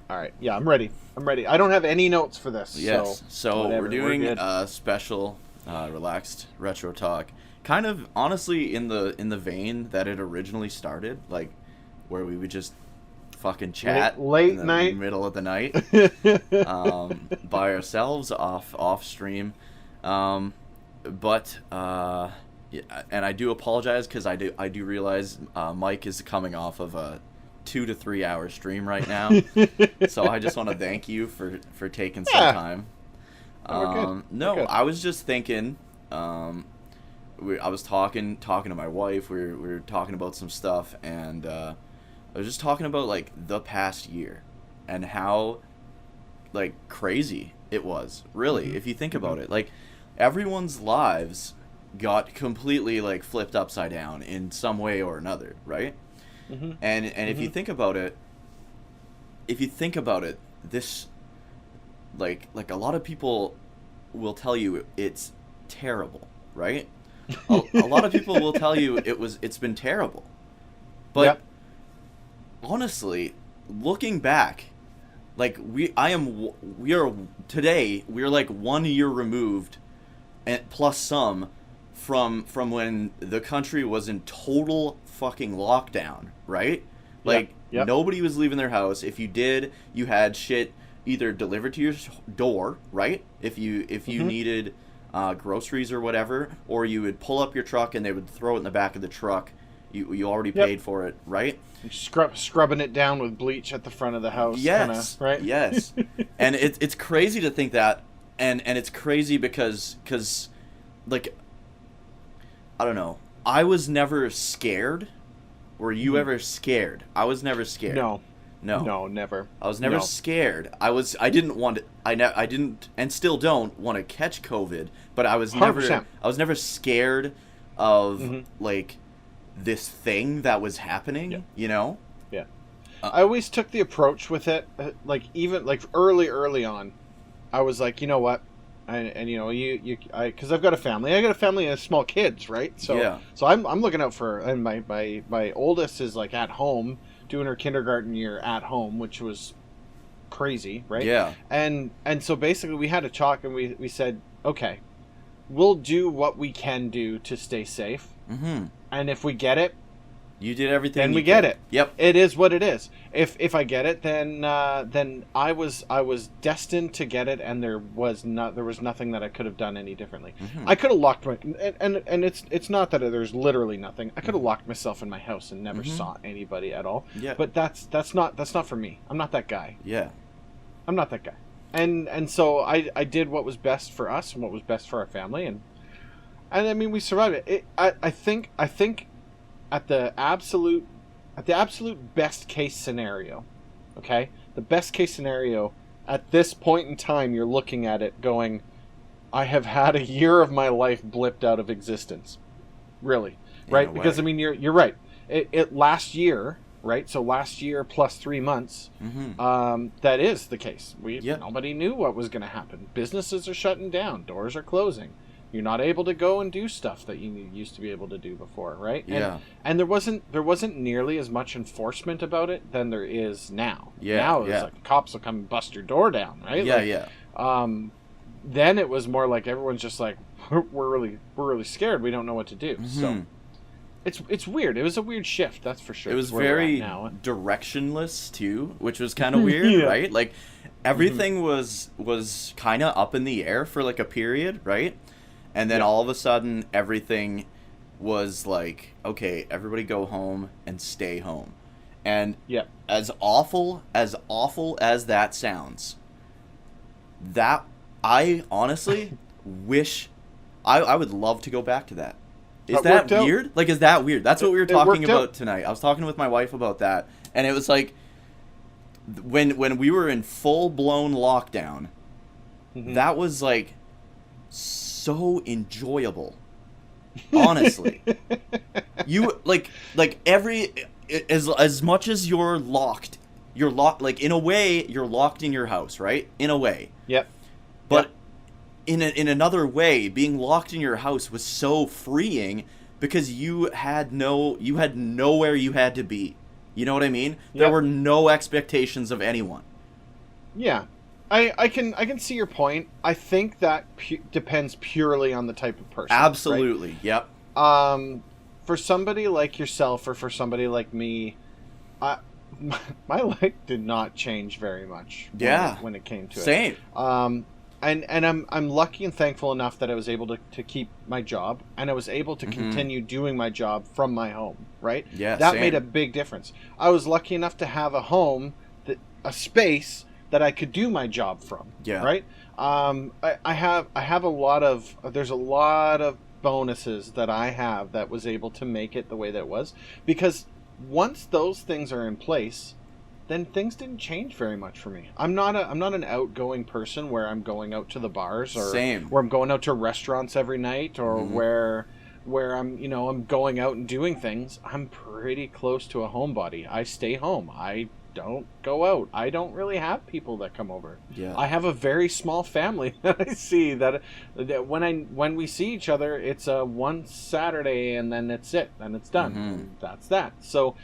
right. Yeah, I'm ready. I don't have any notes for this. Yes. So whatever, we're doing good. a special, relaxed retro talk. Kind of honestly in the vein that it originally started, like where we would just fucking chat Late in the night. middle of the night, by ourselves off stream. But yeah, and I do apologize because I do realize Mike is coming off of a 2 to 3 hour stream right now, so I just want to thank you for taking some Yeah. time. We're good. No, We're good. I was just thinking. I was talking to my wife. We were talking about some stuff, and I was just talking about like the past year and how like crazy it was. Really, Mm-hmm. if you think about it, like everyone's lives got completely like flipped upside down in some way or another, right? Mm-hmm. And if you think about it, this like a lot of people will tell you it's terrible, right? A lot of people will tell you it's been terrible. But Yep. honestly, looking back, like we are today, we're like 1 year removed and plus some from when the country was in total fucking lockdown, right? Like Yep. nobody was leaving their house. If you did, you had shit either delivered to your door, right? If you Mm-hmm. needed groceries or whatever, or you would pull up your truck and they would throw it in the back of the truck. You already Yep. paid for it, right? Scrubbing it down with bleach at the front of the house. Yes, Kinda, right? yes. And it's crazy to think that, and it's crazy because like I don't know. I was never scared. Were you ever scared? I was never scared. No. No. No, never. I was never No. scared. I didn't want to, I didn't and still don't want to catch COVID, but I was 100%. never scared of Mhm. like this thing that was happening, Yeah. you know? Yeah. I always took the approach with it, like even like early on, I was like, you know what, and you know because I've got a family, and small kids, right? So Yeah. so I'm looking out for, and my oldest is like at home doing her kindergarten year at home, which was crazy, right? Yeah. And so basically we had a talk, and we said, okay, we'll do what we can do to stay safe, Mhm. and if we get it, You did everything. then you we get could. it. Yep. It is what it is. If I get it, then I was destined to get it, and there was nothing that I could have done any differently. Mhm. I could have locked my and it's not that there's literally nothing. I could have locked myself in my house and never saw anybody at all. Yeah. But that's not for me. I'm not that guy. Yeah. I'm not that guy. And so I did what was best for us and what was best for our family, and I mean we survived it. I think at the absolute best case scenario, okay? The best case scenario at this point in time, you're looking at it going, I have had a year of my life blipped out of existence. Really. In Right? a Because way. I mean you're right. It last year, right? So last year plus 3 months, Mhm. that is the case. Yep. Nobody knew what was going to happen. Businesses are shutting down. Doors are closing. You're not able to go and do stuff that you used to be able to do before, right? Yeah. And there wasn't nearly as much enforcement about it than there is now. Yeah, Now it's yeah. like cops will come and bust your door down, right? Yeah, Like, yeah. Then it was more like everyone's just like, we're really scared. We don't know what to do. So Mhm. it's weird. It was a weird shift, that's for sure. It was It's where we're at very now. directionless too, which was kind of weird, Yeah. right? Like everything was kind of up in the air for like a period, right? And then Yeah. all of a sudden everything was like, okay, everybody go home and stay home. And Yeah. as awful as that sounds, that I honestly wish I would love to go back to that. Is That that worked out. weird? Like, is that weird? That's what we were It talking worked out. about tonight. I was talking with my wife about that, and it was like when we were in full blown lockdown, Mhm. that was like so enjoyable. Honestly, you like every as much as you're locked, like in a way you're locked in your house, right? In a way, Yep. but in another way, being locked in your house was so freeing because you had nowhere you had to be. You know what I mean? There Yep. were no expectations of anyone, Yeah, I can see your point. I think that depends purely on the type of person. Absolutely. Right? Yep. For somebody like yourself or for somebody like me, I, my life did not change very much. When it came to Same. it. And I'm lucky and thankful enough that I was able to keep my job, and I was able to continue doing my job from my home. Right. Yeah. That same. made a big difference. I was lucky enough to have a home, a space that I could do my job from. Yeah. Right. I have a lot of, there's a lot of bonuses that I have that was able to make it the way that it was, because once those things are in place, then things didn't change very much for me. I'm not an outgoing person where I'm going out to the bars, or Same. where I'm going out to restaurants every night, or where I'm going out and doing things. I'm pretty close to a homebody. I stay home. I don't go out. I don't really have people that come over. Yeah. I have a very small family that I see, that when we see each other, it's one Saturday and then it's it, and it's done. That's that. So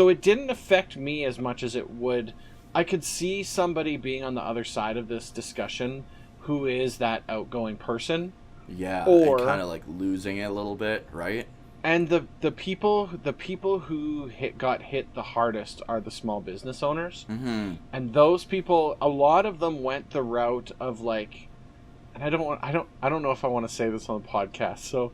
it didn't affect me as much as it would. I could see somebody being on the other side of this discussion who is that outgoing person. Yeah. Or kind of like losing it a little bit, right? And the people who got hit the hardest are the small business owners. And those people, a lot of them went the route of like, and I don't know if I want to say this on the podcast, so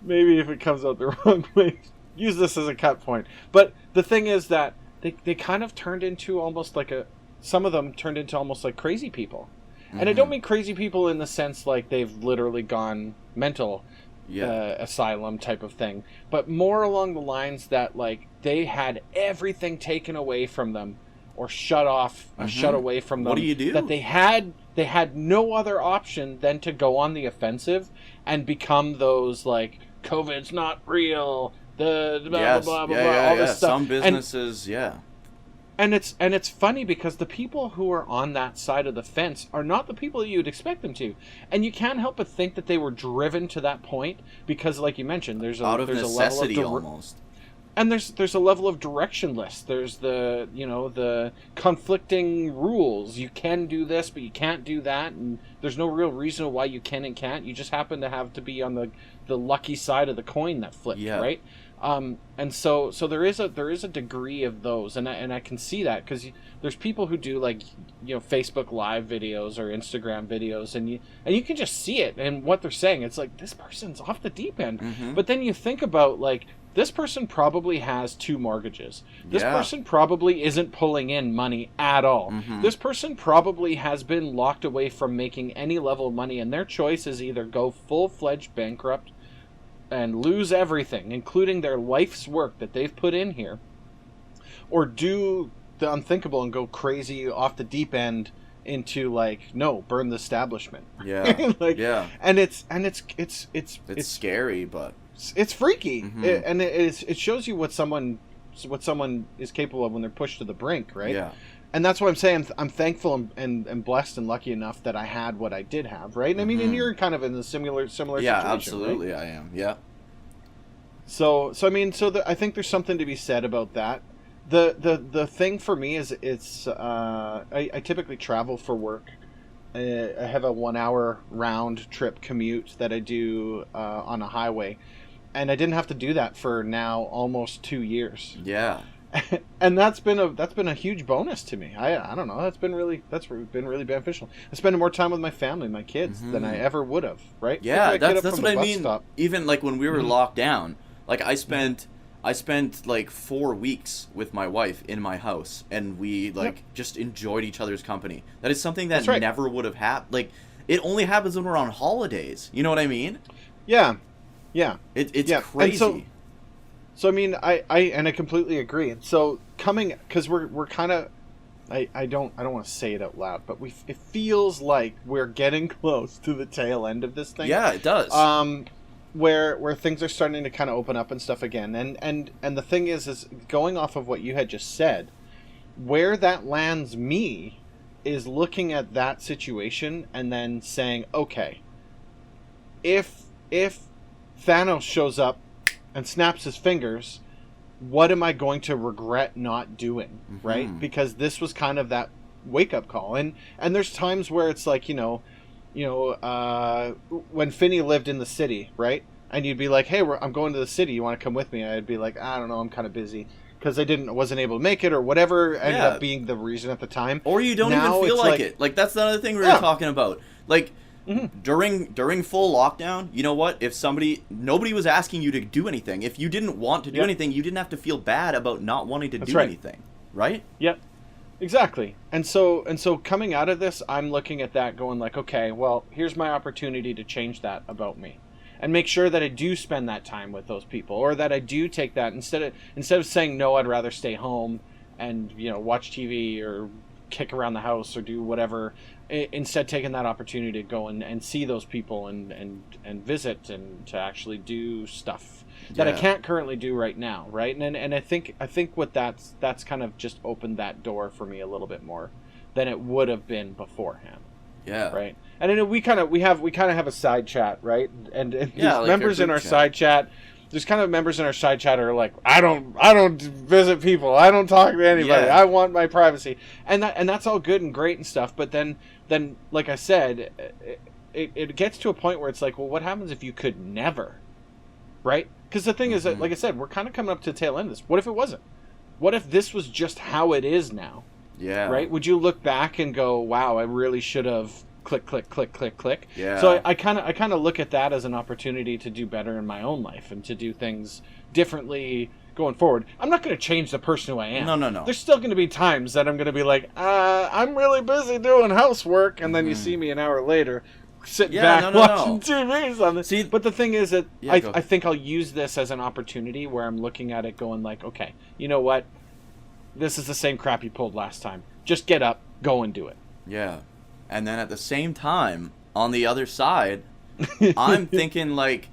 maybe if it comes out the wrong way, use this as a cut point. But the thing is that they kind of turned into almost like some of them turned into almost like crazy people. And I don't mean crazy people in the sense like they've literally gone mental. Asylum type of thing, but more along the lines that like they had everything taken away from them or shut away from them. What do you do? That they had no other option than to go on the offensive and become those like COVID's not real, the blah blah blah blah all this stuff. Some businesses, And it's funny because the people who are on that side of the fence are not the people you'd expect them to, and you can't help but think that they were driven to that point because, like you mentioned, there's a necessity level of almost, and there's a level of directionless. There's the conflicting rules. You can do this, but you can't do that, and there's no real reason why you can and can't. You just happen to have to be on the lucky side of the coin that flipped, right? And so there is a degree of those, and I can see that because there's people who do like Facebook Live videos or Instagram videos, and you can just see it and what they're saying. It's like, this person's off the deep end, but then you think about like, this person probably has 2 mortgages. This person probably isn't pulling in money at all. This person probably has been locked away from making any level of money, and their choice is either go full-fledged bankrupt and lose everything, including their life's work that they've put in here, or do the unthinkable and go crazy off the deep end into like, no, burn the establishment. And it's scary, but it's freaky. It shows you what someone is capable of when they're pushed to the brink, right? And that's why I'm saying I'm thankful and blessed and lucky enough that I had what I did have, right? And I mean, and you're kind of in a similar situation. Yeah, absolutely, right? I am. Yeah. So I mean, I think there's something to be said about that. The thing for me is I typically travel for work. I have a 1-hour round trip commute that I do on a highway, and I didn't have to do that for now almost 2 years. Yeah. And that's been a huge bonus to me. I don't know. That's been really beneficial. I spend more time with my family, my kids, than I ever would have. Right? Yeah, that's what I mean. Even like when we were locked down, like I spent like 4 weeks with my wife in my house, and we just enjoyed each other's company. That is something that never would have happened. Like, it only happens when we're on holidays. You know what I mean? Yeah. It's crazy. So I mean, I completely agree. And so because we're kind of, I don't want to say it out loud, but it feels like we're getting close to the tail end of this thing. Yeah, it does. Where things are starting to kind of open up and stuff again. And the thing is going off of what you had just said, where that lands me is looking at that situation and then saying, okay, if Thanos shows up and snaps his fingers, what am I going to regret not doing, right? Because this was kind of that wake up call. And there's times where it's like, when Finney lived in the city, right? And you'd be like, hey, I'm going to the city. You want to come with me? I'd be like, I don't know. I'm kind of busy. Because wasn't able to make it, or whatever ended up being the reason at the time. Or you don't now even feel like it. Like, that's the other thing we were talking about. Like, during full lockdown, you know what? If nobody was asking you to do anything. If you didn't want to do anything, you didn't have to feel bad about not wanting to do anything, right? Yep, exactly. And so coming out of this, I'm looking at that, going like, okay, well, here's my opportunity to change that about me. And make sure that I do spend that time with those people, or that I do take that instead of saying no, I'd rather stay home and watch TV or kick around the house or do whatever. Instead, taking that opportunity to go and see those people and visit and to actually do stuff that I can't currently do right now, right? And I think what that's kind of just opened that door for me a little bit more than it would have been beforehand. Yeah. Right. And then we kind of have a side chat, right? And these like members in our side chat, there's kind of members in our side chat are like, I don't visit people. I don't talk to anybody. I want my privacy. And that's all good and great and stuff. But then like I said, it gets to a point where it's like, well, what happens if you could never, right? Because the thing is that, like I said, we're kind of coming up to the tail end of this. What if it wasn't? What if this was just how it is now? Yeah. Right? Would you look back and go, wow, I really should have click, click, click, click, click? Yeah. So I kind of look at that as an opportunity to do better in my own life and to do things differently going forward. I'm not going to change the person who I am. No. There's still going to be times that I'm going to be like, I'm really busy doing housework, and then you see me an hour later sitting back watching TV or something. See, but the thing is that I think I'll use this as an opportunity where I'm looking at it going like, okay, you know what? This is the same crap you pulled last time. Just get up, go and do it. Yeah. And then at the same time, on the other side, I'm thinking like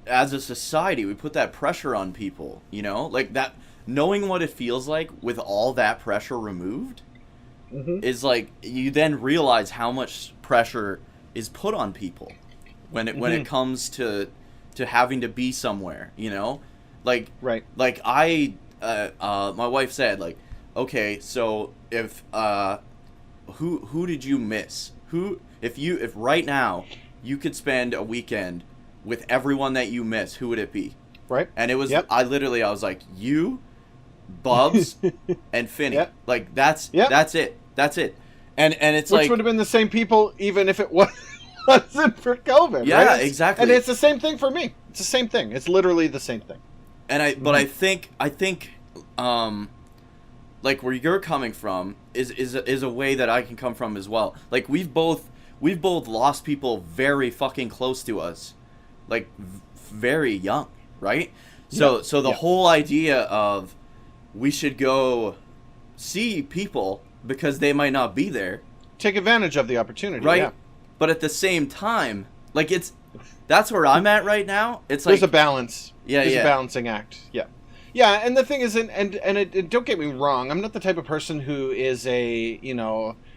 as a society, we put that pressure on people, like that, knowing what it feels like with all that pressure removed is like, you then realize how much pressure is put on people when it comes to having to be somewhere, like, right. Like my wife said, like, okay, so if, who did you miss? If right now you could spend a weekend with everyone that you miss, who would it be? Right. And it was, I was like, you, Bubs, and Finney. Yep. Like, that's it. And it's which like, would have been the same people even if it wasn't for COVID. Yeah, right? exactly. And it's the same thing for me. It's the same thing. It's literally the same thing. And but I think like where you're coming from is a way that I can come from as well. Like, we've both lost people very fucking close to us, like very young, right? So the whole idea of we should go see people because they might not be there, take advantage of the opportunity, right? Yeah. But at the same time, like, that's where I'm at right now. It's like there's a balance. Yeah, there's a balancing act. Yeah. Yeah, and the thing is, and don't get me wrong, I'm not the type of person who is a,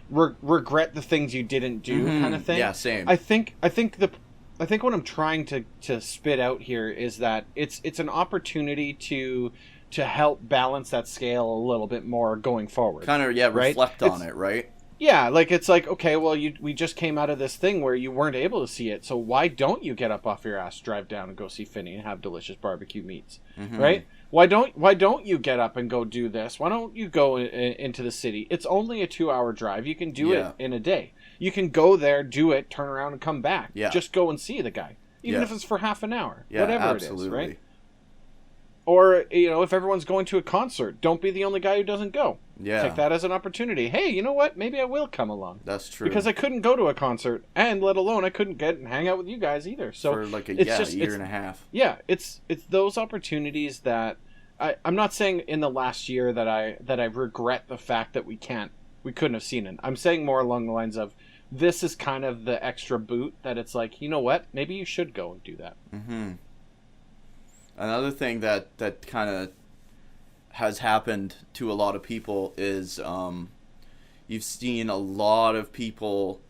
regret the things you didn't do kind of thing. Yeah, same. I think what I'm trying to spit out here is that it's an opportunity to help balance that scale a little bit more going forward. Kind of, right? Reflect on it, right? Yeah, like, it's like, okay, well, we just came out of this thing where you weren't able to see it, so why don't you get up off your ass, drive down and go see Finney and have delicious barbecue meats, right? Why don't you get up and go do this? Why don't you go into the city? It's only a 2-hour drive. You can do it in a day. You can go there, do it, turn around and come back. Yeah. Just go and see the guy, even if it's for half an hour, whatever absolutely. it is, right? Or, if everyone's going to a concert, don't be the only guy who doesn't go. Yeah. Take that as an opportunity. Hey, you know what? Maybe I will come along. That's true. Because I couldn't go to a concert, and let alone I couldn't get and hang out with you guys either. So for like a year and a half. Yeah, it's those opportunities that I'm not saying in the last year that I regret the fact that we couldn't have seen it. I'm saying more along the lines of, this is kind of the extra boot that it's like, you know what? Maybe you should go and do that. Mm-hmm. Another thing that kind of has happened to a lot of people is you've seen a lot of people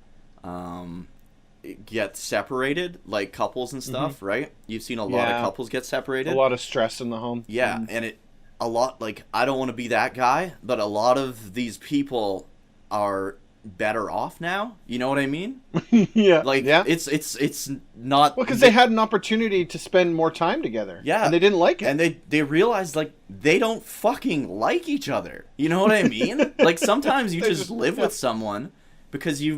get separated, like couples and stuff, right? You've seen a lot of couples get separated. A lot of stress in the home. Yeah, and a lot, like, I don't want to be that guy, but a lot of these people are better off now. You know what I mean? Yeah. Like, Yeah. it's not... Well, because they had an opportunity to spend more time together. Yeah. And they didn't like it. And they realized, like, they don't fucking like each other. You know what I mean? Like, sometimes you just live with someone because you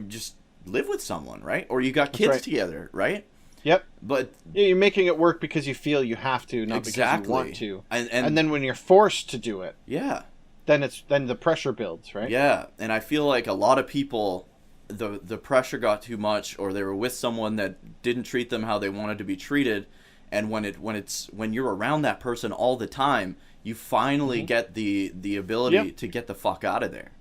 just live with someone, right? Or you got kids together, right? Yep. But yeah, you're making it work because you feel you have to, not because you want to. And then when you're forced to do it, then the pressure builds, right? Yeah, and I feel like a lot of people, the pressure got too much, or they were with someone that didn't treat them how they wanted to be treated, and when you're around that person all the time, you finally get the ability to get the fuck out of there.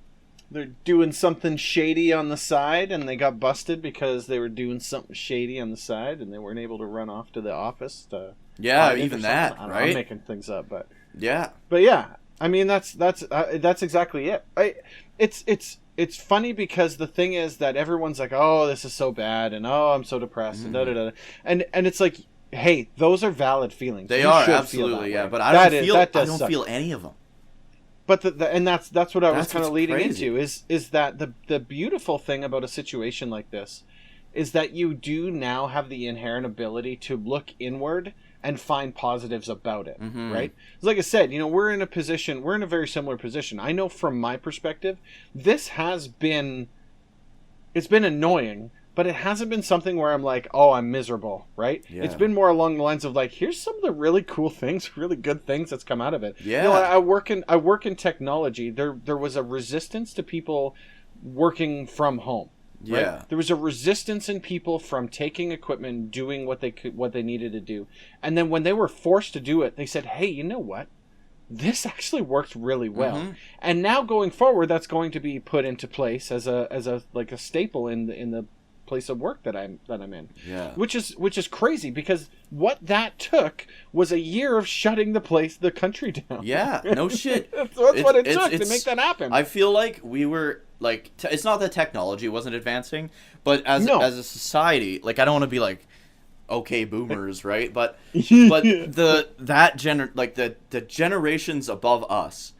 They're doing something shady on the side, and they got busted because they were doing something shady on the side, and they weren't able to run off to the office to... Yeah, even that, I don't know, right? I'm making things up, but... Yeah. But yeah, I mean, that's exactly it. It's funny because the thing is that everyone's like, oh, this is so bad, and oh, I'm so depressed, and da-da-da. And it's like, hey, those are valid feelings. They you are, should absolutely, feel yeah, way. but I don't feel any of them. But that's what I was kind of leading crazy. into is that the beautiful thing about a situation like this is that you do now have the inherent ability to look inward and find positives about it, right? Like I said, we're in a very similar position. I know from my perspective, it's been annoying, but it hasn't been something where I'm like, oh, I'm miserable, right? Yeah. It's been more along the lines of like, here's some of the really cool things, really good things that's come out of it. Yeah. I work in technology. There was a resistance to people working from home. Right? Yeah. There was a resistance in people from taking equipment, doing what they needed to do. And then when they were forced to do it, they said, hey, you know what? This actually worked really well. And now going forward, that's going to be put into place as a staple in the place of work that I'm in. Yeah. Which is crazy because what that took was a year of shutting the country down. Yeah, no shit. That's what it took to make that happen. I feel like we were like it's not that technology wasn't advancing, but as a society, like I don't want to be like okay boomers, right? But the generations above us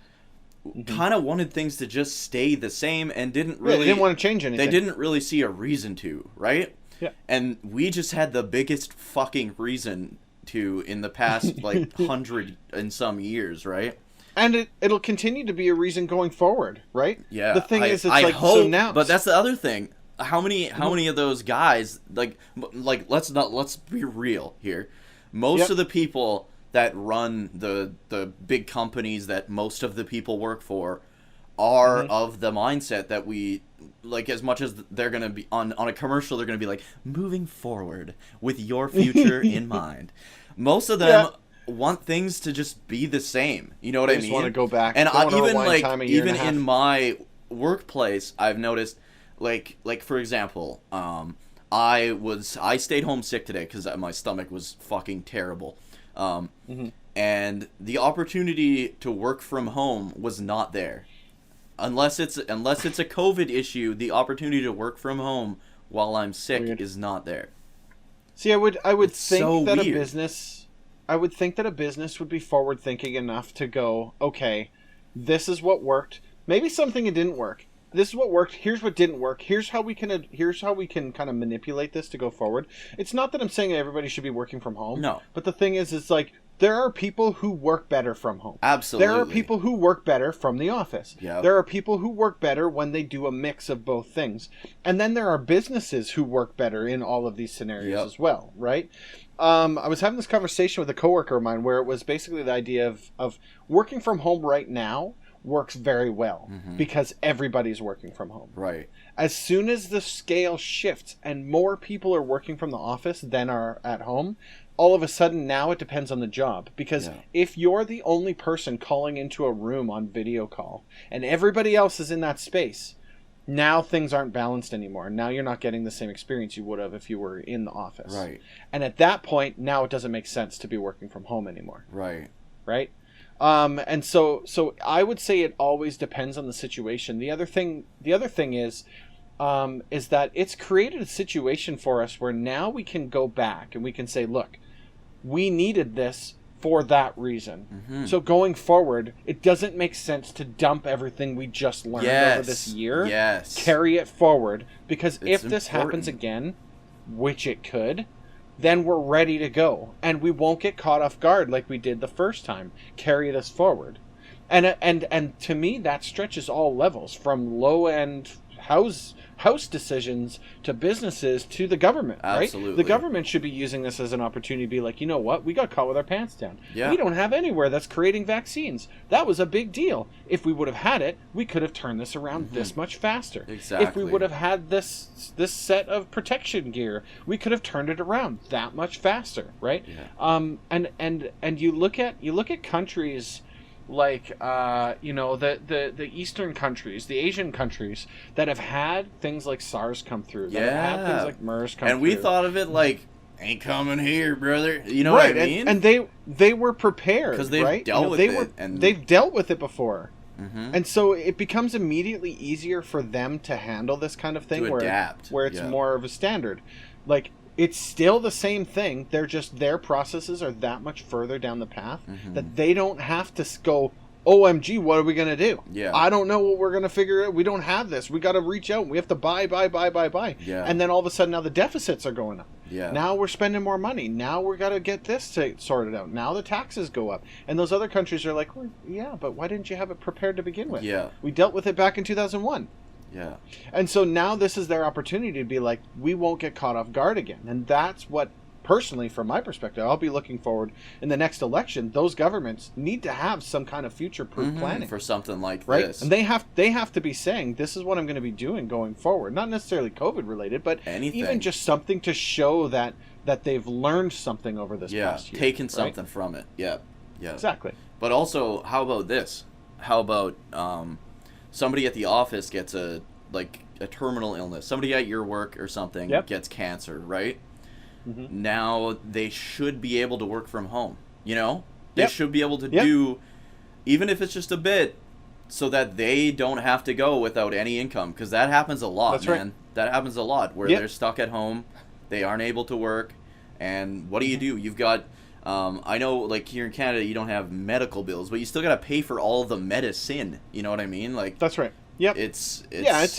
kind of wanted things to just stay the same and didn't want to change anything. They didn't really see a reason to, right? Yeah. And we just had the biggest fucking reason to in the past like 100 and some years, right? And it'll continue to be a reason going forward, right? Yeah. The thing is, it's I like hope, so now. but that's the other thing. How many of those guys like let's be real here. Most of the people that run the big companies that most of the people work for are of the mindset that we like, as much as they're going to be on a commercial, they're going to be like, moving forward with your future in mind. Most of them want things to just be the same. You know what I mean? Just want to go back. And even in my workplace, I've noticed like for example, I stayed home sick today because my stomach was fucking terrible. And the opportunity to work from home was not there. Unless it's a COVID issue, the opportunity to work from home while I'm sick is not there. See, I would think that weird. a business would be forward thinking enough to go, okay, this is what worked. Maybe something it didn't work. This is what worked. Here's what didn't work. Here's how we can kind of manipulate this to go forward. It's not that I'm saying everybody should be working from home. No. But the thing is, it's like there are people who work better from home. Absolutely. There are people who work better from the office. Yep. There are people who work better when they do a mix of both things. And then there are businesses who work better in all of these scenarios as well, right? I was having this conversation with a coworker of mine where it was basically the idea of working from home right now works very well because everybody's working from home. Right. As soon as the scale shifts and more people are working from the office than are at home, all of a sudden now it depends on the job. Because if you're the only person calling into a room on video call and everybody else is in that space, now things aren't balanced anymore. Now you're not getting the same experience you would have if you were in the office. Right. And at that point, now it doesn't make sense to be working from home anymore. Right. Right? And so I would say it always depends on the situation. The other thing is that it's created a situation for us where now we can go back and we can say, look, we needed this for that reason. Mm-hmm. So going forward, it doesn't make sense to dump everything we just learned over this year. Yes. Carry it forward, because It's if this happens important. again, which it could, then we're ready to go, and we won't get caught off guard like we did the first time. Carry this forward, and to me that stretches all levels, from low end house decisions to businesses to the government. Absolutely. Right? The government should be using this as an opportunity to be like, you know what, we got caught with our pants down. Yeah. We don't have anywhere that's creating vaccines. That was a big deal. If we would have had it, we could have turned this around this much faster. Exactly. If we would have had this set of protection gear, we could have turned it around that much faster, right? Yeah. And you look at countries like the Eastern countries, the Asian countries that have had things like SARS come through, that have had things like MERS come through. And we thought of it like, ain't coming here, brother. You know right, what I mean? And they were prepared, because they've right? dealt with it, and they've dealt with it before. Mm-hmm. And so it becomes immediately easier for them to handle this kind of thing, To adapt. where it's Yeah. more of a standard. Like, it's still the same thing. They're just, their processes are that much further down the path that they don't have to go, OMG, what are we going to do? Yeah. I don't know what we're going to figure out. We don't have this. We got to reach out. We have to buy. Yeah. And then all of a sudden now the deficits are going up. Yeah. Now we're spending more money. Now we got to get this sorted out. Now the taxes go up. And those other countries are like, well, yeah, but why didn't you have it prepared to begin with? Yeah. We dealt with it back in 2001. Yeah. And so now this is their opportunity to be like, we won't get caught off guard again. And that's what, personally, from my perspective, I'll be looking forward in the next election. Those governments need to have some kind of future-proof planning for something like right? this. And they have to be saying, this is what I'm going to be doing going forward. Not necessarily COVID related, but Anything. even just something to show that they've learned something over this past year. Taken right? something from it. Yeah. Yeah. Exactly. But also, how about this? How about somebody at the office gets a terminal illness? Somebody at your work or something gets cancer, right? Mm-hmm. Now they should be able to work from home. You know, they should be able to do, even if it's just a bit, so that they don't have to go without any income. Because that happens a lot, That's man. right. That happens a lot where they're stuck at home, they aren't able to work, and what do? You've got. I know, like, here in Canada, you don't have medical bills, but you still gotta pay for all the medicine. You know what I mean? Like, that's right. Yep. It's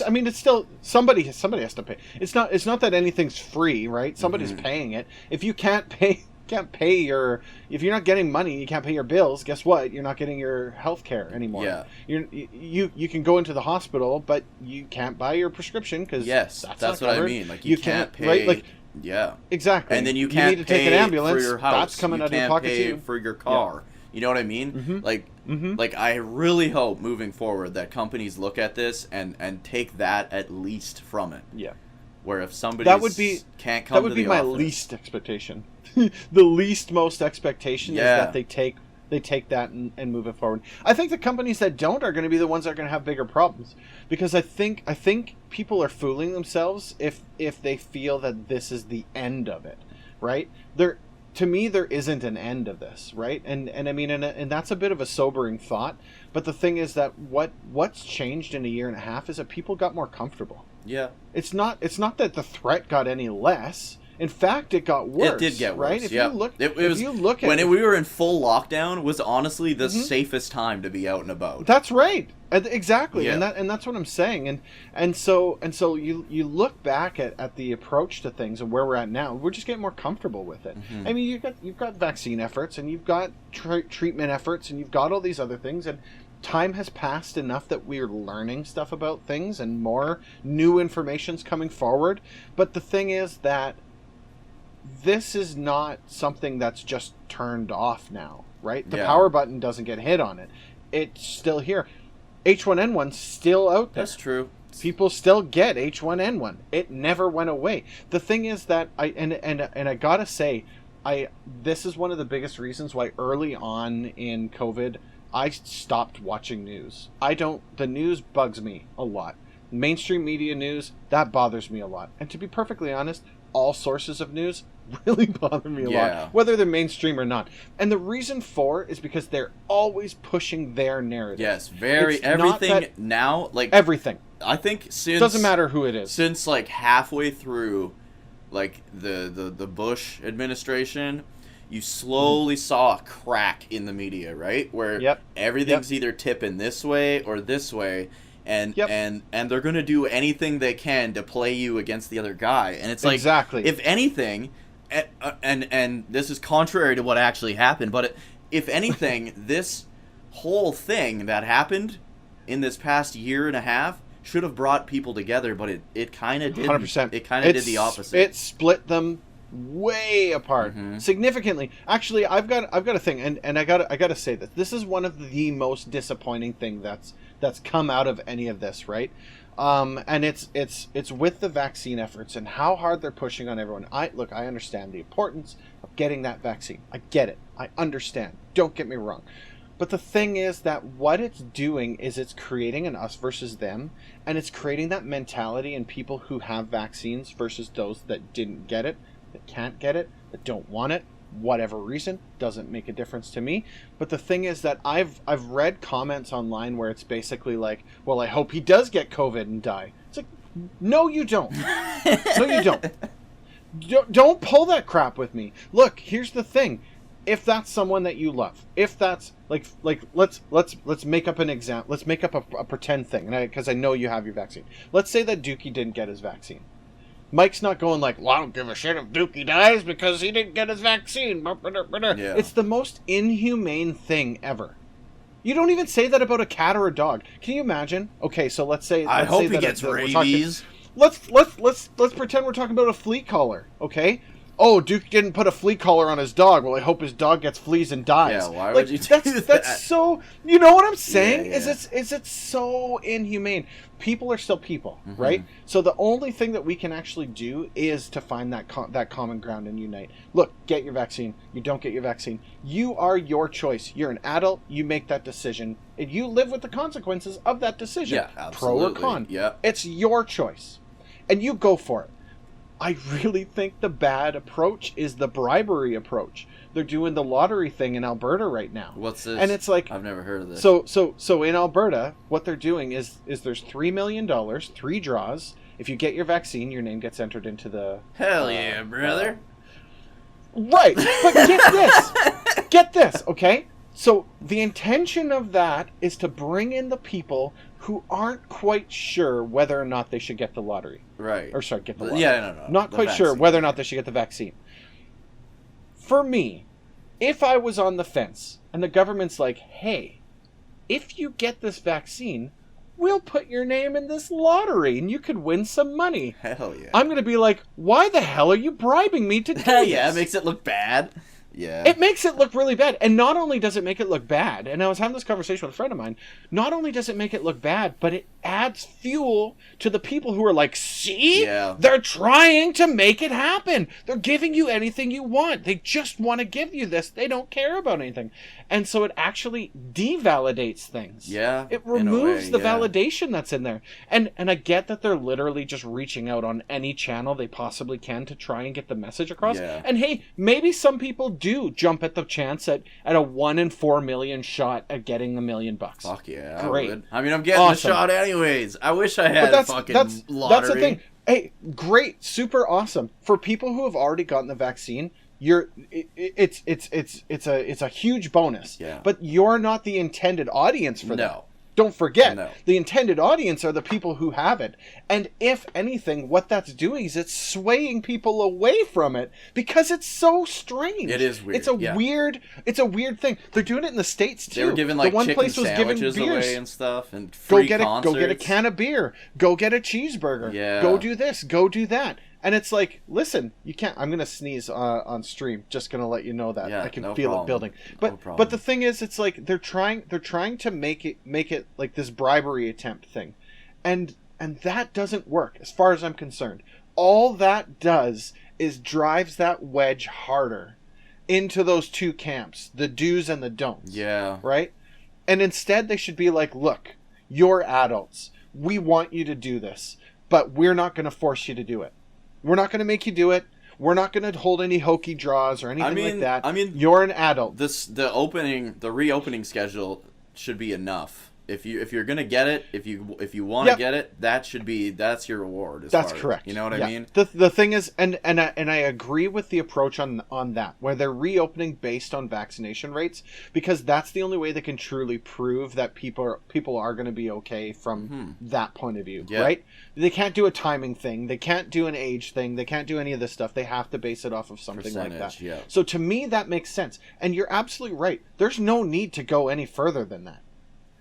I mean, it's still somebody has to pay. It's not that anything's free, right? Somebody's paying it. If you can't pay if you're not getting money, you can't pay your bills. Guess what? You're not getting your health care anymore. Yeah. You can go into the hospital, but you can't buy your prescription because that's what I mean. Like, you can't pay. Right? Like, yeah. Exactly. And then you can't need to pay take an ambulance. for your house. That's coming out of your pocket pay too. for your car. Yeah. You know what I mean? Like, I really hope moving forward that companies look at this and take that at least from it. Yeah. Where if somebody can't come to the office. That would be my least expectation. The least most expectation is that they take that and move it forward. I think the companies that don't are going to be the ones that are going to have bigger problems, because I think people are fooling themselves if they feel that this is the end of it, right? To me, there isn't an end of this, right? And I mean, and that's a bit of a sobering thought. But the thing is that what's changed in a year and a half is that people got more comfortable. Yeah. It's not that the threat got any less. In fact, it got worse. It did get worse, right? If you look at when we were in full lockdown, was honestly the safest time to be out and about. That's right. Exactly. Yeah. And that's what I'm saying. And so you look back at the approach to things and where we're at now. We're just getting more comfortable with it. I mean, you've got vaccine efforts, and you've got treatment efforts, and you've got all these other things, and time has passed enough that we're learning stuff about things, and more new information's coming forward. But the thing is that this is not something that's just turned off now, right? The power button doesn't get hit on it. It's still here. H1N1's still out there. That's true. People still get H1N1. It never went away. The thing is that I gotta say, this is one of the biggest reasons why early on in COVID I stopped watching news. The news bugs me a lot. Mainstream media news, that bothers me a lot. And to be perfectly honest, all sources of news really bother me a lot, whether they're mainstream or not. And the reason for is because they're always pushing their narrative. Yes, everything now, like everything. I think since doesn't matter who it is. Since like halfway through, like the Bush administration, you slowly saw a crack in the media, right? Where everything's either tipping this way or this way, and they're gonna do anything they can to play you against the other guy. And it's like, if anything, and this is contrary to what actually happened, but if anything, this whole thing that happened in this past year and a half should have brought people together, but it kind of did. 100%. It kind of did the opposite. It split them way apart, significantly. Actually, I've got a thing, and I gotta say that this is one of the most disappointing thing that's come out of any of this, right? And it's with the vaccine efforts and how hard they're pushing on everyone. I understand the importance of getting that vaccine. I get it. I understand. Don't get me wrong. But the thing is that what it's doing is it's creating an us versus them, and it's creating that mentality in people who have vaccines versus those that didn't get it, that can't get it, that don't want it, whatever reason, doesn't make a difference to me. But the thing is that I've read comments online where it's basically like, well, I hope he does get COVID and die. It's like, no, you don't. No, you don't. Don't pull that crap with me. Look, here's the thing. If that's someone that you love, if that's like let's make up an example. Let's make up a pretend thing, because I know you have your vaccine. Let's say that Dookie didn't get his vaccine. Mike's not going like, well, I don't give a shit if Dookie dies because he didn't get his vaccine. Yeah. It's the most inhumane thing ever. You don't even say that about a cat or a dog. Can you imagine? Okay, so let's say I hope he gets rabies. Let's pretend we're talking about a flea collar, okay? Oh, Duke didn't put a flea collar on his dog. Well, I hope his dog gets fleas and dies. Yeah, why would you do that? That's so... You know what I'm saying? Yeah. Is it so inhumane? People are still people, right? So the only thing that we can actually do is to find that common ground and unite. Look, get your vaccine. You don't get your vaccine. You are your choice. You're an adult. You make that decision. And you live with the consequences of that decision. Yeah, absolutely. Pro or con. Yeah. It's your choice. And you go for it. I really think the bad approach is the bribery approach. They're doing the lottery thing in Alberta right now. What's this? And it's like, I've never heard of this. So in Alberta, what they're doing is there's $3 million, 3 draws. If you get your vaccine, your name gets entered into the... Hell yeah, brother. Right, but get this. Get this, okay? So the intention of that is to bring in the people who aren't quite sure whether or not they should get the lottery. Right. Or sorry, get the lottery. Yeah, no. Not quite sure whether or not they should get the vaccine. For me, if I was on the fence and the government's like, hey, if you get this vaccine, we'll put your name in this lottery and you could win some money. Hell yeah. I'm going to be like, why the hell are you bribing me to do this? Yeah, it makes it look bad. Yeah. It makes it look really bad. And not only does it make it look bad, and I was having this conversation with a friend of mine, not only does it make it look bad, but it adds fuel to the people who are like, see? Yeah. They're trying to make it happen. They're giving you anything you want. They just want to give you this. They don't care about anything. And so it actually devalidates things. Yeah. It removes the validation that's in there. And I get that they're literally just reaching out on any channel they possibly can to try and get the message across. Yeah. And hey, maybe some people do jump at the chance at a 1 in 4 million shot at getting $1 million. Fuck yeah. Great. I mean, I'm getting the shot anyways. I wish I had a fucking lottery. That's the thing. Hey, great, super awesome. For people who have already gotten the vaccine, it's a huge bonus. Yeah. But you're not the intended audience for that. No. Don't forget, No. The intended audience are the people who have it. And if anything, what that's doing is it's swaying people away from it because it's so strange. It is weird. It's a weird thing. They're doing it in the States too. They were giving like the one chicken place was giving sandwiches beers. away and stuff, and free concerts. Go get a can of beer. Go get a cheeseburger. Yeah. Go do this. Go do that. And it's like, listen, you can't. I'm gonna sneeze on stream. Just gonna let you know that. Yeah, I can no feel problem. it building. No But the thing is, it's like they're trying to make it like this bribery attempt thing, and that doesn't work as far as I'm concerned. All that does is drives that wedge harder into those two camps, the do's and the don'ts. Yeah. Right. And instead, they should be like, look, you're adults. We want you to do this, but we're not going to force you to do it. We're not going to make you do it. We're not going to hold any hokey draws or anything like that. I mean, you're an adult. The reopening schedule should be enough if you're gonna get it, if you want to Yep. get it, that's your reward. That's correct. You know what Yeah. I mean? The thing is, and I agree with the approach on that, where they're reopening based on vaccination rates, because that's the only way they can truly prove that people are going to be okay from that point of view, Yeah. right? They can't do a timing thing, they can't do an age thing, they can't do any of this stuff. They have to base it off of something like that. Percentage, yeah. So to me, that makes sense, and you're absolutely right. There's no need to go any further than that.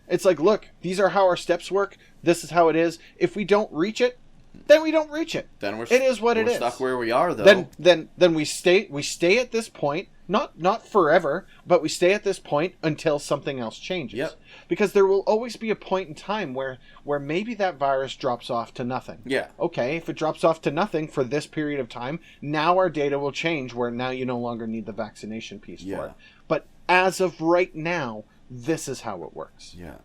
It's like, look, these are how our steps work. This is how it is. If we don't reach it, then we don't reach it. Then it is what it is. We're stuck where we are, though. Then we stay at this point, not forever, but we stay at this point until something else changes. Yep. Because there will always be a point in time where maybe that virus drops off to nothing. Yeah. Okay, if it drops off to nothing for this period of time, now our data will change where now you no longer need the vaccination piece for it. But as of right now, this is how it works. Yeah.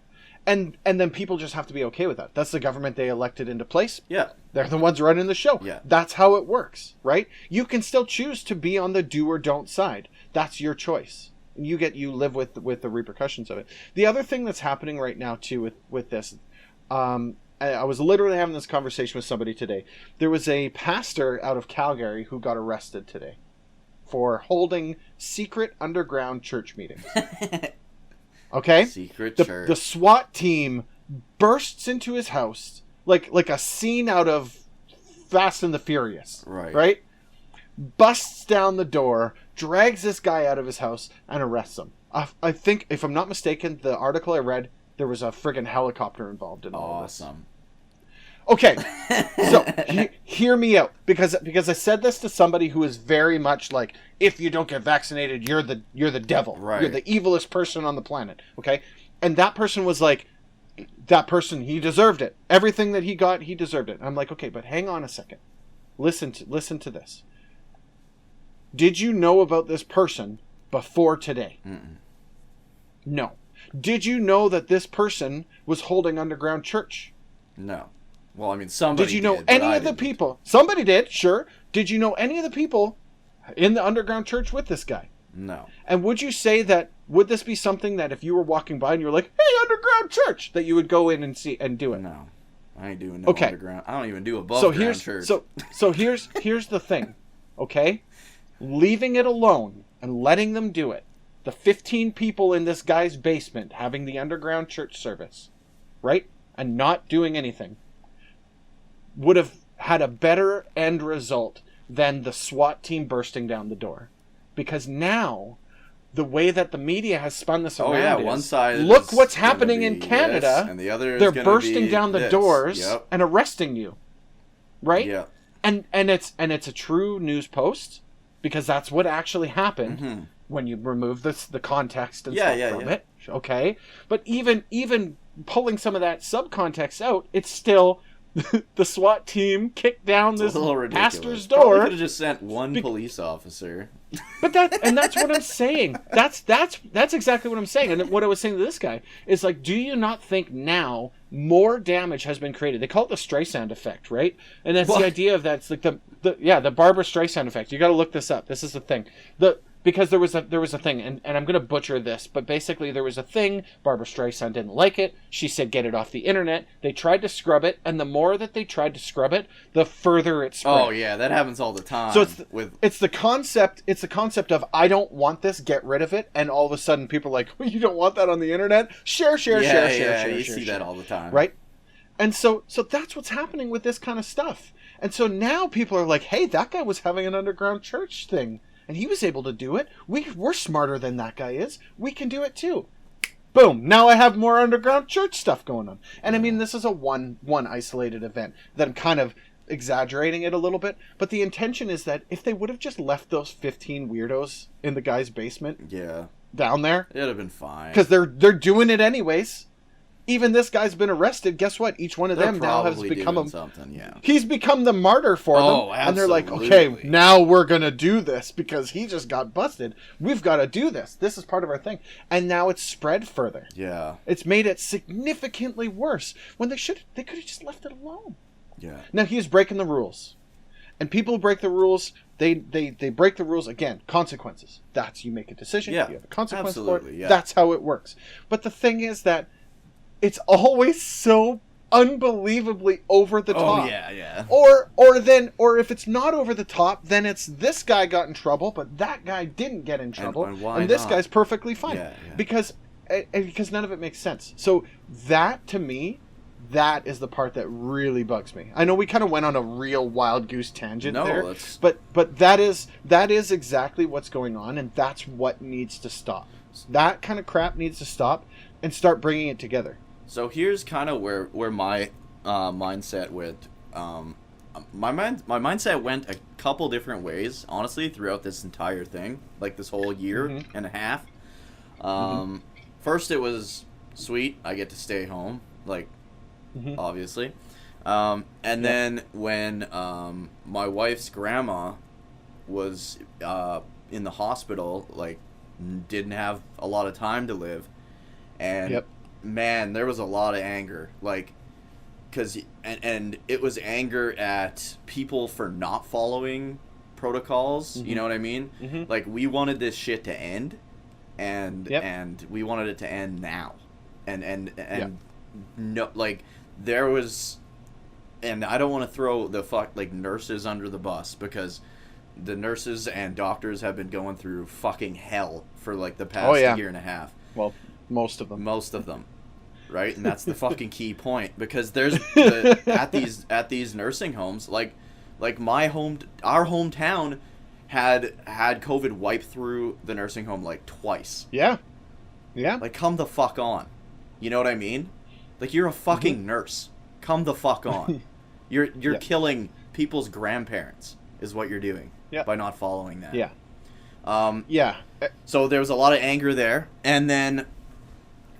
And then people just have to be okay with that. That's the government they elected into place. Yeah. They're the ones running the show. Yeah. That's how it works, right? You can still choose to be on the do or don't side. That's your choice. You live with the repercussions of it. The other thing that's happening right now too with this, I was literally having this conversation with somebody today. There was a pastor out of Calgary who got arrested today for holding secret underground church meetings. Okay? Secret church. The SWAT team bursts into his house like a scene out of Fast and the Furious. Right. Right? Busts down the door, drags this guy out of his house, and arrests him. I think, if I'm not mistaken, the article I read, there was a friggin' helicopter involved in all of this. Awesome. Okay, so hear me out, because I said this to somebody who is very much like, if you don't get vaccinated, you're the devil. Right. You're the evilest person on the planet. Okay, and that person was like, he deserved it. Everything that he got, he deserved it. And I'm like, okay, but hang on a second. Listen to this. Did you know about this person before today? Mm-mm. No. Did you know that this person was holding underground church? No. Well, I mean, somebody Did you know did, but any I of the didn't. people? Somebody did, sure. Did you know any of the people in the underground church with this guy? No. And would this be something that if you were walking by and you were like, hey, underground church, that you would go in and see and do it? No. I ain't doing no underground. I don't even do above ground church. So here's the thing, okay? Leaving it alone and letting them do it. The 15 people in this guy's basement having the underground church service, right? And not doing anything would have had a better end result than the SWAT team bursting down the door. Because now, the way that the media has spun this around is, one side look is what's gonna happening be in Canada, this, and the other is they're gonna bursting be down the this. doors Yep. and arresting you. Right? Yeah. And it's a true news post, because that's what actually happened. Mm-hmm. When you remove the context and Yeah, stuff from yeah. it, okay? But even pulling some of that subcontext out, it's still the SWAT team kicked down It's this a little ridiculous. pastor's Probably door. could have just sent one police officer. But that's what I'm saying. That's exactly what I'm saying. And what I was saying to this guy is like, do you not think now more damage has been created? They call it the Streisand effect, right? And that's What? the idea of that's like the Barbara Streisand effect. You got to look this up. This is the thing. Because there was a thing, and I'm going to butcher this, but basically there was a thing. Barbara Streisand didn't like it. She said, get it off the internet. They tried to scrub it, and the more that they tried to scrub it, the further it spread. Oh yeah, that happens all the time. So it's the concept of, I don't want this, get rid of it, and all of a sudden people are like, well, you don't want that on the internet? Share. You see that all the time, right? And so that's what's happening with this kind of stuff. And so now people are like, hey, that guy was having an underground church thing, and he was able to do it. We're smarter than that guy is. We can do it too. Boom. Now I have more underground church stuff going on. And I mean, this is a one isolated event that I'm kind of exaggerating it a little bit. But the intention is that if they would have just left those 15 weirdos in the guy's basement down there, it'd have been fine. because they're doing it anyways. Even this guy's been arrested. Guess what? Each one of them now has become something. Yeah. He's become the martyr for them. Oh, and they're like, absolutely. okay, now we're going to do this because he just got busted. We've got to do this. This is part of our thing. And now it's spread further. Yeah. It's made it significantly worse when they could have just left it alone. Yeah. Now he's breaking the rules. And people who break the rules, they break the rules again. Consequences. That's, you make a decision. Yeah. You have a consequence for Absolutely, it. yeah. That's how it works. But the thing is that it's always so unbelievably over the top. Oh yeah. Or if it's not over the top, then it's this guy got in trouble, but that guy didn't get in trouble, and this guy's perfectly fine. Yeah. Because none of it makes sense. So that, to me, that is the part that really bugs me. I know we kind of went on a real wild goose tangent there, but that is exactly what's going on, and that's what needs to stop. That kind of crap needs to stop and start bringing it together. So here's kind of where my mindset went. My mindset went a couple different ways, honestly, throughout this entire thing, like this whole year and a half. First, it was sweet. I get to stay home, like, obviously. And then when my wife's grandma was in the hospital, like, didn't have a lot of time to live, and man, there was a lot of anger, like, and it was anger at people for not following protocols. You know what I mean? Like, we wanted this shit to end, and we wanted it to end now, and no, like, there was, and I don't want to throw the nurses under the bus, because the nurses and doctors have been going through fucking hell for like the past year and a half. Well, most of them, right? And that's the fucking key point, because there's at these nursing homes, like our hometown had COVID wipe through the nursing home like twice. Yeah. Like, come the fuck on. You know what I mean? Like, you're a fucking nurse. Come the fuck on. You're killing people's grandparents, is what you're doing by not following that. So there was a lot of anger there, and then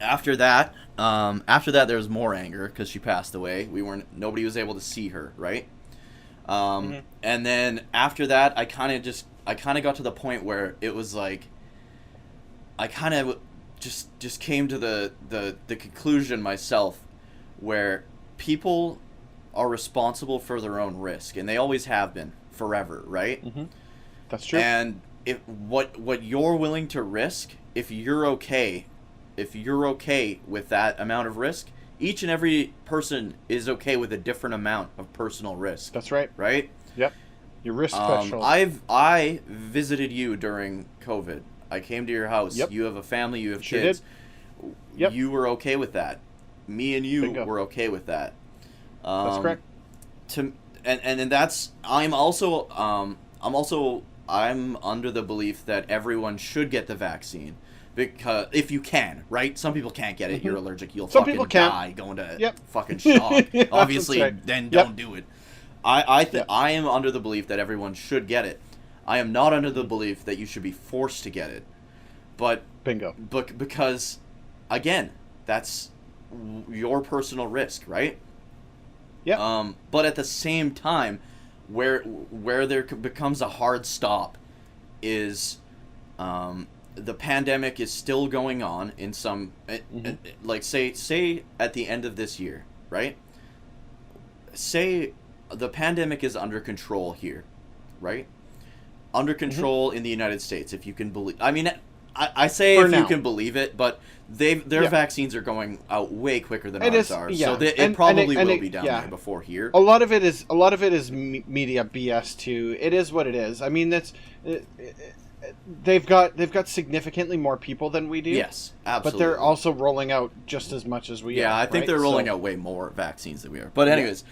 after that there was more anger because she passed away. Nobody was able to see her, right? And then after that, I kind of got to the point where it was like, I kind of just came to the conclusion myself, where people are responsible for their own risk, and they always have been forever, right? That's true. And if what you're willing to risk, if you're okay with that amount of risk, each and every person is okay with a different amount of personal risk. That's right. Right? Yep. Your risk threshold. I visited you during COVID. I came to your house. Yep. You have a family, you have kids. Did. Yep. You were okay with that. Me and you Bingo. were okay with that. That's correct. And that's, I'm under the belief that everyone should get the vaccine, because if you can, right? Some people can't get it. You're allergic. You'll fucking die going to fucking shock. Obviously, right. Then don't do it. I am under the belief that everyone should get it. I am not under the belief that you should be forced to get it. But bingo. Because, again, that's your personal risk, right? Yeah. But at the same time, where there becomes a hard stop is, the pandemic is still going on in some, like, say at the end of this year, right? Say the pandemic is under control here, right? Under control in the United States, if you can believe. I mean, I say For if now. You can believe it, but their vaccines are going out way quicker than ours are. So it probably will be down there before here. A lot of it is media BS too. It is what it is. I mean, they've got significantly more people than we do. Yes, absolutely. But they're also rolling out just as much as we are. Yeah, I think right? they're rolling out way more vaccines than we are. But anyways,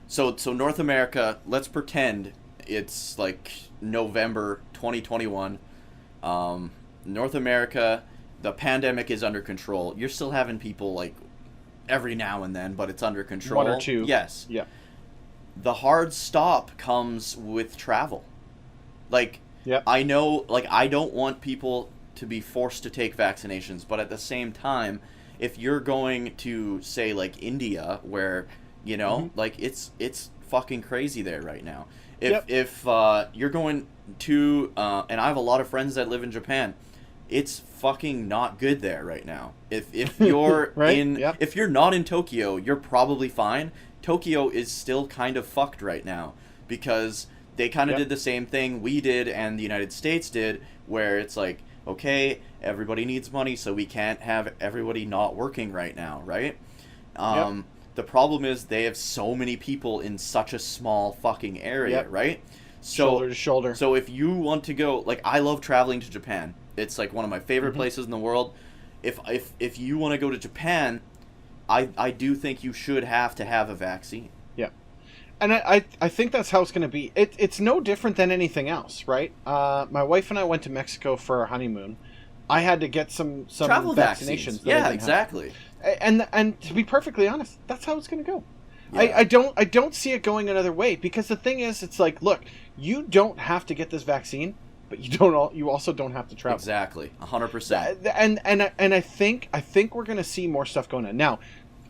so North America, let's pretend it's like November 2021. North America, the pandemic is under control. You're still having people, like, every now and then, but it's under control. One or two. Yes. Yeah. The hard stop comes with travel. Like, Yep. I know, like, I don't want people to be forced to take vaccinations, but at the same time, if you're going to, say, like, India, where, you know, like, it's fucking crazy there right now. If you're going to, and I have a lot of friends that live in Japan, it's fucking not good there right now. If you're if you're not in Tokyo, you're probably fine. Tokyo is still kind of fucked right now, because they kind of did the same thing we did and the United States did, where it's like, okay, everybody needs money, so we can't have everybody not working right now, right? The problem is they have so many people in such a small fucking area, right? So, shoulder to shoulder. So if you want to go, like, I love traveling to Japan. It's like one of my favorite places in the world. If you want to go to Japan, I do think you should have to have a vaccine. Yeah. And I think that's how it's going to be. It's no different than anything else, right? My wife and I went to Mexico for our honeymoon. I had to get some travel vaccinations. Yeah, exactly. And to be perfectly honest, that's how it's going to go. Yeah. I don't see it going another way, because the thing is, it's like, look, you don't have to get this vaccine, but you also don't have to travel. Exactly, 100%. And I think we're going to see more stuff going on. Now,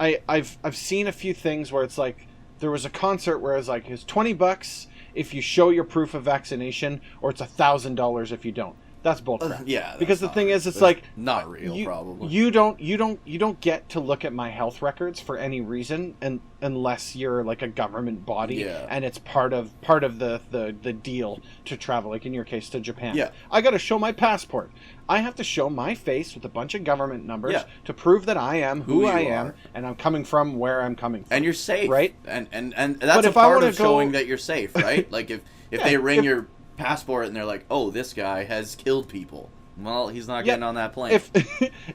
I've seen a few things where it's like, there was a concert where it's like, it's $20 if you show your proof of vaccination, or it's $1,000 if you don't. That's bullcrap. Yeah, because the thing is, it's like, not real. Probably you don't get to look at my health records for any reason, unless you're like a government body, and it's part of the deal to travel. Like in your case, to Japan. Yeah, I got to show my passport. I have to show my face with a bunch of government numbers to prove that I am who I am, and I'm coming from where I'm coming from. And you're safe, right? And that's a part of showing that you're safe, right? Like if they ring your passport and they're like, oh, this guy has killed people, well, he's not getting on that plane.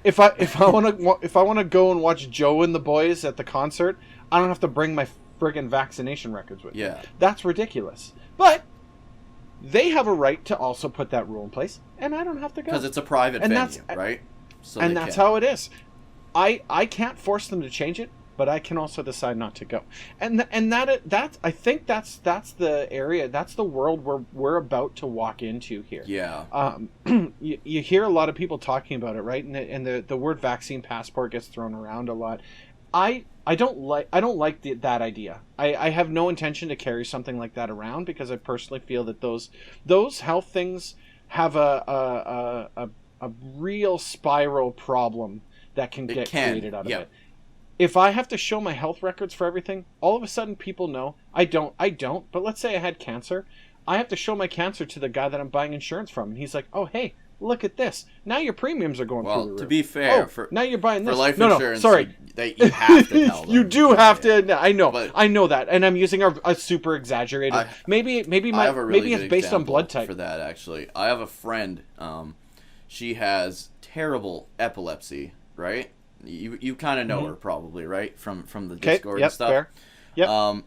If I want to go and watch Joe and the boys at the concert, I don't have to bring my friggin' vaccination records with me. That's ridiculous. But they have a right to also put that rule in place, and I don't have to go, because it's a private venue, right? So that's how it is. I can't force them to change it, but I can also decide not to go. And that I think that's the area, that's the world we're about to walk into here. Yeah. You hear a lot of people talking about it, right? And the word vaccine passport gets thrown around a lot. I don't like that idea. I have no intention to carry something like that around, because I personally feel that those health things have a real spiral problem that can get created out of it. If I have to show my health records for everything, all of a sudden people know I don't. But let's say I had cancer. I have to show my cancer to the guy that I'm buying insurance from, and he's like, "Oh, hey, look at this. Now your premiums are going through the roof." Well, to be fair, now you're buying this. For life insurance, sorry. You have to tell them. You do have to. I know that, and I'm using a super exaggerated. Maybe it's based on blood type. For that, actually, I have a friend. She has terrible epilepsy, right? You kind of know her probably, right? From the Discord and stuff. Fair. Yep.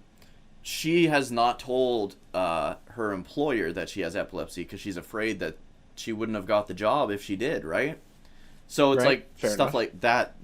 She has not told her employer that she has epilepsy, because she's afraid that she wouldn't have got the job if she did, right? So it's stuff like that,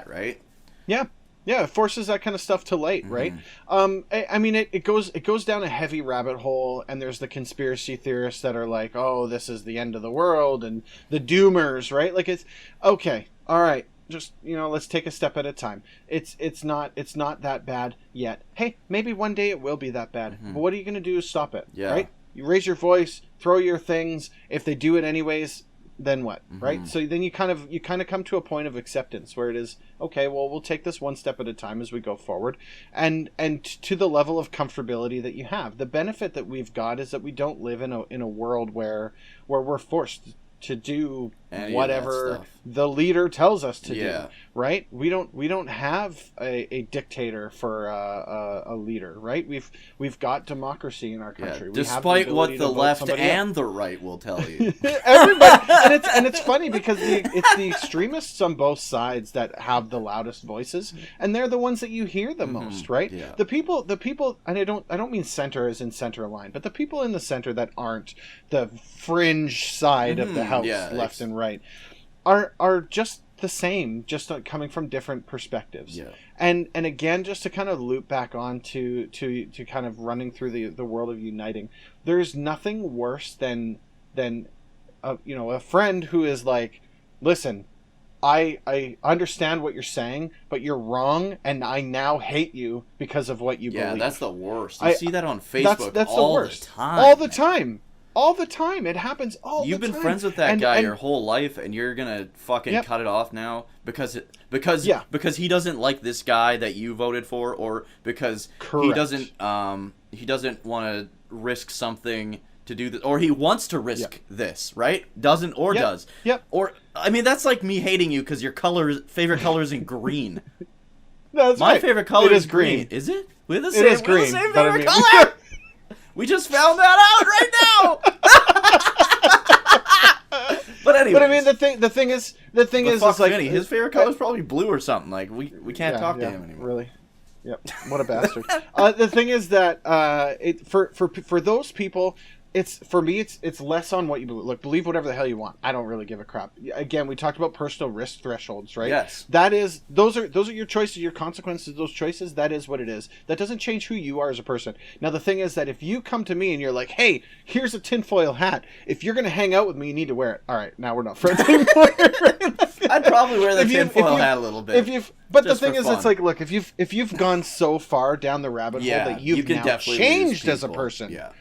right? Yeah. Yeah, it forces that kind of stuff to light, right? I mean, it goes down a heavy rabbit hole, and there's the conspiracy theorists that are like, oh, this is the end of the world, and the doomers, right? Like, it's okay, all right. Just, let's take a step at a time. It's not that bad yet. Hey, maybe one day it will be that bad. But what are you going to do to stop it? Yeah. Right? You raise your voice, throw your things. If they do it anyways, then what? Right? So then you kind of come to a point of acceptance where it is, okay, well, we'll take this one step at a time as we go forward, and to the level of comfortability that you have. The benefit that we've got is that we don't live in a world where we're forced to do whatever the leader tells us to do, right? We don't have a dictator for a leader, right? We've got democracy in our country. Despite what the left and the right will tell you. Everybody, and it's funny because it's the extremists on both sides that have the loudest voices, and they're the ones that you hear the most, right? Yeah. The people, and I don't mean center as in center line, but the people in the center that aren't the fringe side of the house, left and right, are just the same, just coming from different perspectives. Yeah. And again, just to kind of loop back on to kind of running through the world of uniting, there's nothing worse than a friend who is like, listen, I understand what you're saying, but you're wrong, and I now hate you because of what you believe. Yeah, that's the worst. You see that on Facebook that's all the worst. The time. All the time. All the time. It happens all the time. You've been friends with that guy your whole life, and you're gonna fucking cut it off now because he doesn't like this guy that you voted for, or because he doesn't want to risk something to do this, or he wants to risk this, right? Doesn't or does. Yep. Or I mean, that's like me hating you because your favorite color is in green. That's My right. favorite color It is green. Is it? We're the same, It is we're green. the same but favorite I mean, color. We just found that out right now. But anyway. But I mean, the thing is, Fuck is like Vinny. His favorite color is probably blue or something. Like we can't talk to him anymore. Really. Yep. What a bastard. The thing is that for those people, it's for me. It's less on what you believe. Look, believe whatever the hell you want. I don't really give a crap. Again, we talked about personal risk thresholds, right? Yes. Those are your choices, your consequences of those choices. That is what it is. That doesn't change who you are as a person. Now, the thing is that if you come to me and you're like, "Hey, here's a tinfoil hat. If you're gonna hang out with me, you need to wear it." All right, now we're not friends anymore. I'd probably wear the tinfoil hat a little bit. But the thing is, it's like, look, if you've gone so far down the rabbit hole that you've can now definitely changed as a person. Yeah.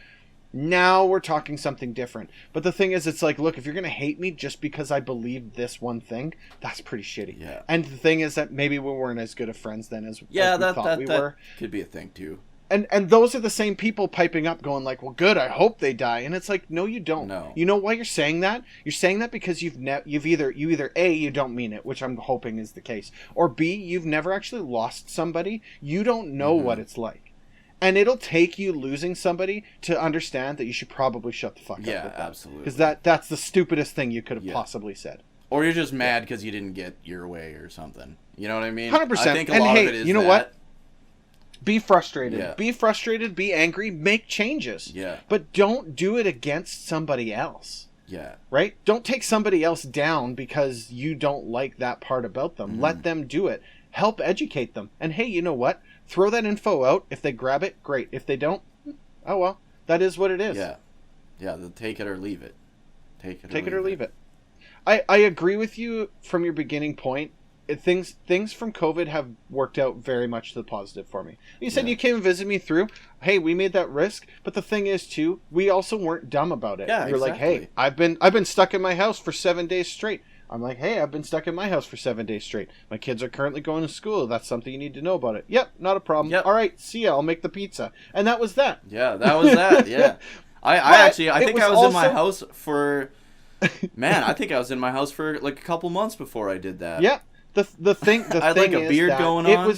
Now we're talking something different. But the thing is, it's like, look, if you're going to hate me just because I believe this one thing, that's pretty shitty. Yeah. And the thing is that maybe we weren't as good of friends then as we thought we were. Could be a thing too. And those are the same people piping up going like, well, good, I hope they die. And it's like, no, you don't. No. You know why you're saying that? You're saying that because you either A, you don't mean it, which I'm hoping is the case, or B, you've never actually lost somebody. You don't know what it's like. And it'll take you losing somebody to understand that you should probably shut the fuck up. Yeah, absolutely. Because that's the stupidest thing you could have possibly said. Or you're just mad because you didn't get your way or something. You know what I mean? 100%. I think a lot of it is you know that. what? Be frustrated. Yeah. Be frustrated. Be angry. Make changes. Yeah. But don't do it against somebody else. Yeah. Right? Don't take somebody else down because you don't like that part about them. Let them do it. Help educate them. And hey, you know what? Throw that info out. If they grab it, great. If they don't, oh well. That is what it is. Yeah. Yeah, take it or leave it. Take it or leave it. I agree with you from your beginning point. Things from COVID have worked out very much to the positive for me. You said you came and visited me through. Hey, we made that risk, but the thing is too, we also weren't dumb about it. Yeah, You're like, hey, I've been stuck in my house for 7 days straight. I'm like, hey, I've been stuck in my house for 7 days straight. My kids are currently going to school. That's something you need to know about it. Yep, not a problem. Yep. All right, see ya. I'll make the pizza. And that was that. Yeah, that was that. Yeah. I think I was in my house for. Man, I think I was in my house for like a couple months before I did that. Yeah. The thing I had like a beard going on.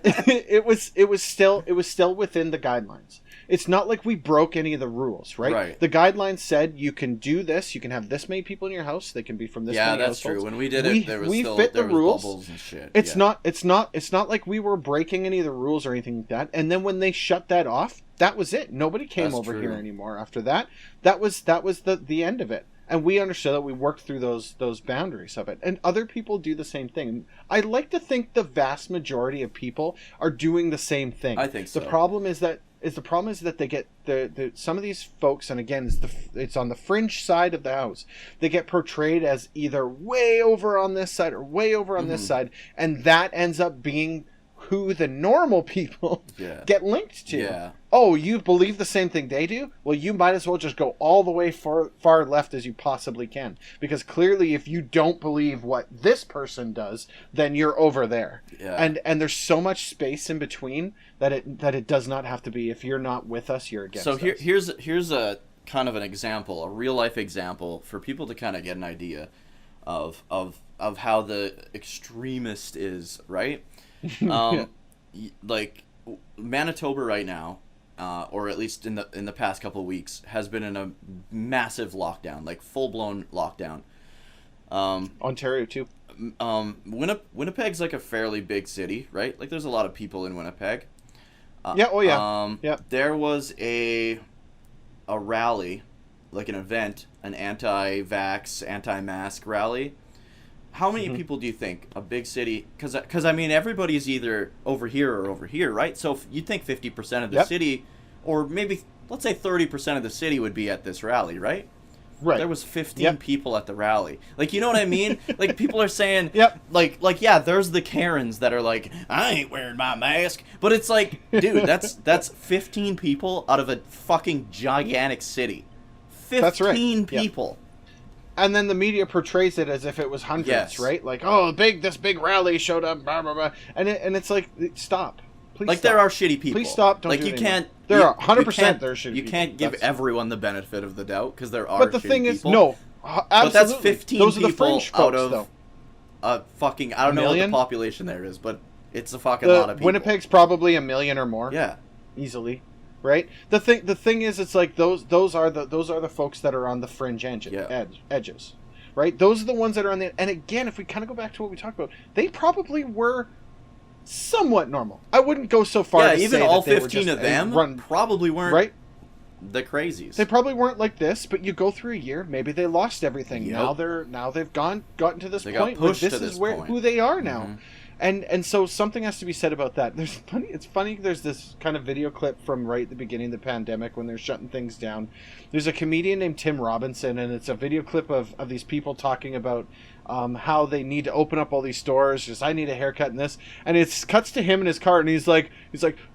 It was still within the guidelines. It's not like we broke any of the rules, right? Right. The guidelines said you can do this. You can have this many people in your house. They can be from this. Yeah, many that's households. true. When we did it, there was rules. bubbles and shit. It's not like we were breaking any of the rules or anything like that. And then when they shut that off, that was it. Nobody came over here anymore after that. That was the end of it. And we understood that we worked through those boundaries of it. And other people do the same thing. And I like to think the vast majority of people are doing the same thing. I think so. The problem is that they get some of these folks, and again, it's on the fringe side of the house. They get portrayed as either way over on this side or way over on this side, and that ends up being who the normal people get linked to. Yeah. Oh, you believe the same thing they do? Well, you might as well just go all the way far left as you possibly can. Because clearly if you don't believe what this person does, then you're over there. Yeah. And there's so much space in between that it does not have to be, if you're not with us, you're against us. So here's a kind of an example, a real life example for people to kind of get an idea of how the extremist is, right? Like Manitoba right now, or at least in the past couple of weeks, has been in a massive lockdown, like full blown lockdown. Ontario too. Winnipeg's like a fairly big city, right? Like there's a lot of people in Winnipeg. Yeah. Oh yeah. Yeah. There was a rally, like an event, an anti-vax, anti-mask rally. How many people do you think a big city? Because I mean, everybody's either over here or over here, right? So if you think 50% of the city, or maybe let's say 30% of the city would be at this rally, right? Right. There was 15 people at the rally. Like, you know what I mean? Like, people are saying, Yep. like, yeah, there's the Karens that are like, I ain't wearing my mask. But it's like, dude, that's 15 people out of a fucking gigantic city. 15 That's right. people. And then the media portrays it as if it was hundreds, right? Like, oh, this big rally showed up, blah, blah, blah. And it's like, stop. Please like, stop. there are shitty people. Please stop. Don't like, do you it can't. There are 100% there are shitty people. You can't give everyone the benefit of the doubt, because there are But the shitty thing people. is, no, absolutely. But that's 15 Those people are the fringe out folks, of though. fucking, I don't know what the population there is, but It's a fucking lot of people. Winnipeg's probably 1 million or more. Yeah. Easily. Right? The thing is, it's like those are the folks that are on the fringe edges. Right? Those are the ones that are on the... And again, if we kind of go back to what we talked about, they probably were somewhat normal. I wouldn't go so far to even say all that they 15 were of them probably weren't right? the crazies. They probably weren't like this, but you go through a year, maybe they lost everything. Yep. Now they've gotten to this they point got where pushed this to is this where point. who they are now. Mm-hmm. And so something has to be said about that. It's funny. There's this kind of video clip from right at the beginning of the pandemic when they're shutting things down. There's a comedian named Tim Robinson, and it's a video clip of these people talking about how they need to open up all these stores. Just, I need a haircut and this, and it cuts to him in his car, and he's like,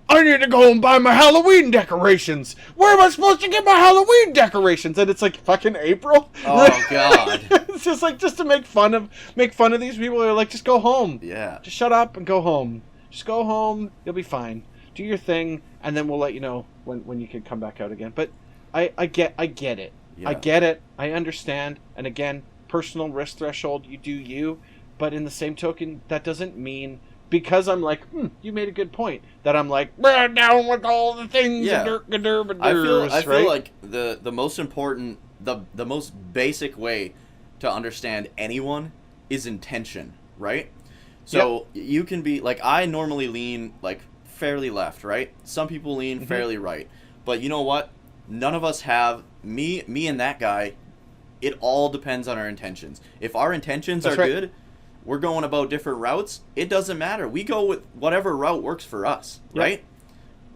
I need to go and buy my Halloween decorations. Where am I supposed to get my Halloween decorations? And it's like fucking April. Oh God! It's just like to make fun of these people. They're like, just go home. Yeah. Just shut up and go home. Just go home. You'll be fine. Do your thing, and then we'll let you know when you can come back out again. But I get it. Yeah. I get it. I understand. And again, personal risk threshold. You do you. But in the same token, that doesn't mean because I'm like, you made a good point. That I'm like, down with all the things. Yeah. I feel like the most important, the most basic way to understand anyone is intention, right? So you can be like, I normally lean like fairly left, right? Some people lean fairly right, but you know what? None of us have me and that guy. It all depends on our intentions. If our intentions are good, we're going about different routes. It doesn't matter. We go with whatever route works for us, right?